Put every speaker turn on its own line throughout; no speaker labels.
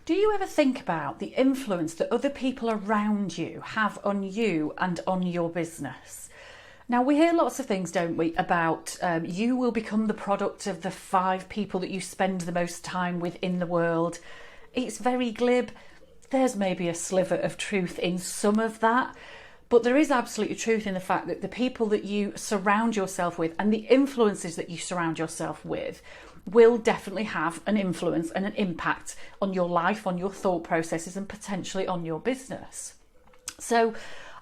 Do you ever think about the influence that other people around you have on you and on your business? Now, we hear lots of things, don't we, about you will become the product of the 5 people that you spend the most time with in the world. It's very glib. There's maybe a sliver of truth in some of that, but there is absolutely truth in the fact that the people that you surround yourself with and the influences that you surround yourself with will definitely have an influence and an impact on your life, on your thought processes, and potentially on your business. So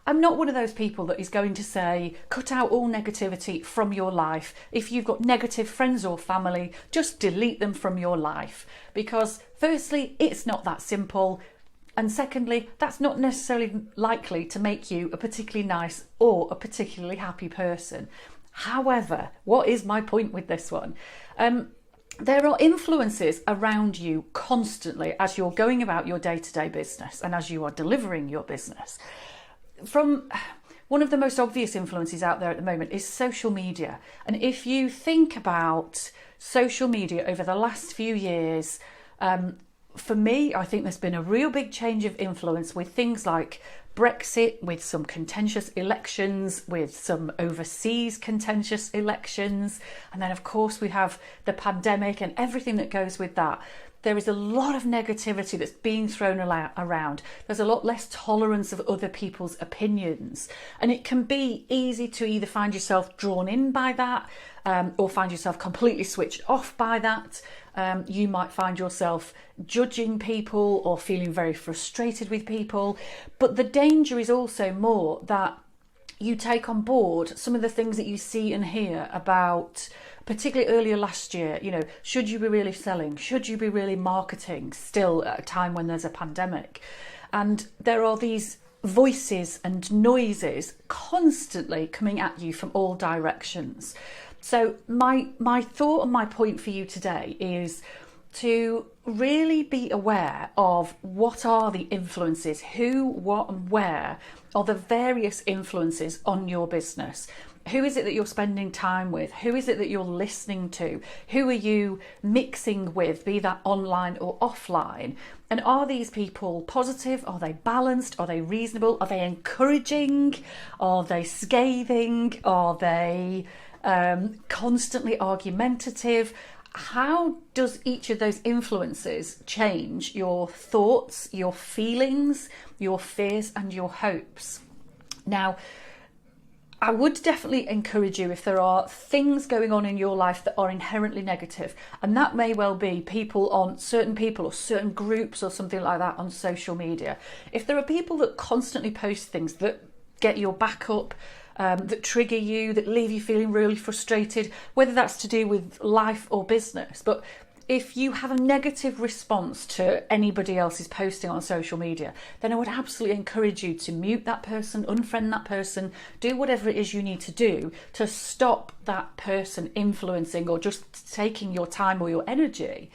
I'm not one of those people that is going to say, cut out all negativity from your life. If you've got negative friends or family, just delete them from your life. Because firstly, it's not that simple. And secondly, that's not necessarily likely to make you a particularly nice or a particularly happy person. However, what is my point with this one? There are influences around you constantly as you're going about your day-to-day business and as you are delivering your business. From one of the most obvious influences out there at the moment is social media. And if you think about social media over the last few years, for me, I think there's been a real big change of influence with things like Brexit, with some contentious elections, with some overseas contentious elections. And then, of course, we have the pandemic and everything that goes with that. There is a lot of negativity that's being thrown around. There's a lot less tolerance of other people's opinions. And it can be easy to either find yourself drawn in by that or find yourself completely switched off by that. You might find yourself judging people or feeling very frustrated with people. But the danger is also more that you take on board some of the things that you see and hear about, particularly earlier last year, should you be really selling? Should you be really marketing still at a time when there's a pandemic? And there are these voices and noises constantly coming at you from all directions. So my thought and my point for you today is to really be aware of what are the influences, who, what and where are the various influences on your business. Who is it that you're spending time with? Who is it that you're listening to? Who are you mixing with, be that online or offline? And are these people positive? Are they balanced? Are they reasonable? Are they encouraging? Are they scathing? Are they constantly argumentative? How does each of those influences change your thoughts, your feelings, your fears and your hopes? Now, I would definitely encourage you, if there are things going on in your life that are inherently negative, and that may well be certain people or certain groups or something like that on social media. If there are people that constantly post things that get your back up, that trigger you, that leave you feeling really frustrated, whether that's to do with life or business. But if you have a negative response to anybody else's posting on social media, then I would absolutely encourage you to mute that person, unfriend that person, do whatever it is you need to do to stop that person influencing or just taking your time or your energy.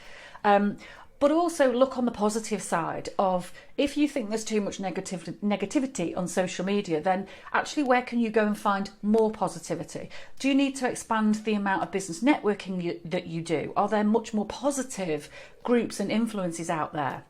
But also look on the positive side of, if you think there's too much negativity on social media, then actually where can you go and find more positivity? Do you need to expand the amount of business networking that you do? Are there much more positive groups and influences out there?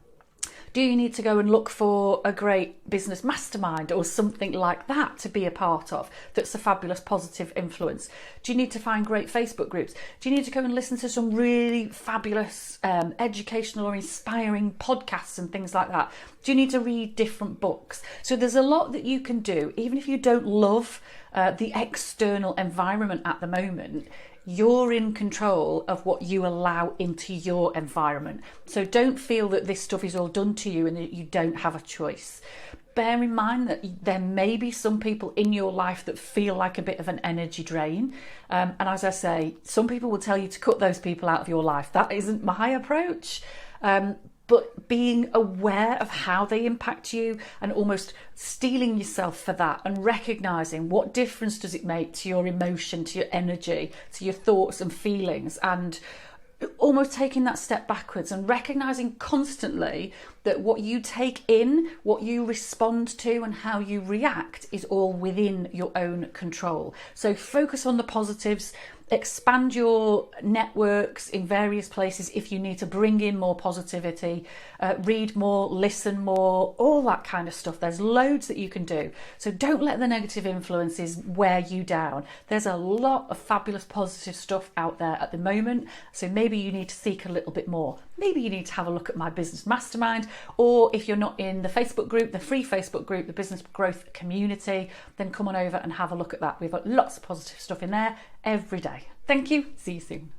Do you need to go and look for a great business mastermind or something like that to be a part of that's a fabulous positive influence? Do you need to find great Facebook groups? Do you need to go and listen to some really fabulous educational or inspiring podcasts and things like that? Do you need to read different books? So there's a lot that you can do, even if you don't love the external environment at the moment. You're in control of what you allow into your environment. So don't feel that this stuff is all done to you and that you don't have a choice. Bear in mind that there may be some people in your life that feel like a bit of an energy drain. And as I say, some people will tell you to cut those people out of your life. That isn't my approach. But being aware of how they impact you and almost steeling yourself for that and recognising what difference does it make to your emotion, to your energy, to your thoughts and feelings, and almost taking that step backwards and recognising constantly that what you take in, what you respond to and how you react is all within your own control. So focus on the positives. expand your networks in various places if you need to bring in more positivity, read more, listen more, all that kind of stuff. There's loads that you can do. So don't let the negative influences wear you down. There's a lot of fabulous positive stuff out there at the moment. So maybe you need to seek a little bit more. Maybe you need to have a look at my business mastermind, or if you're not in the Facebook group, the free Facebook group, the Business Growth Community, then come on over and have a look at that. We've got lots of positive stuff in there every day. Thank you. See you soon.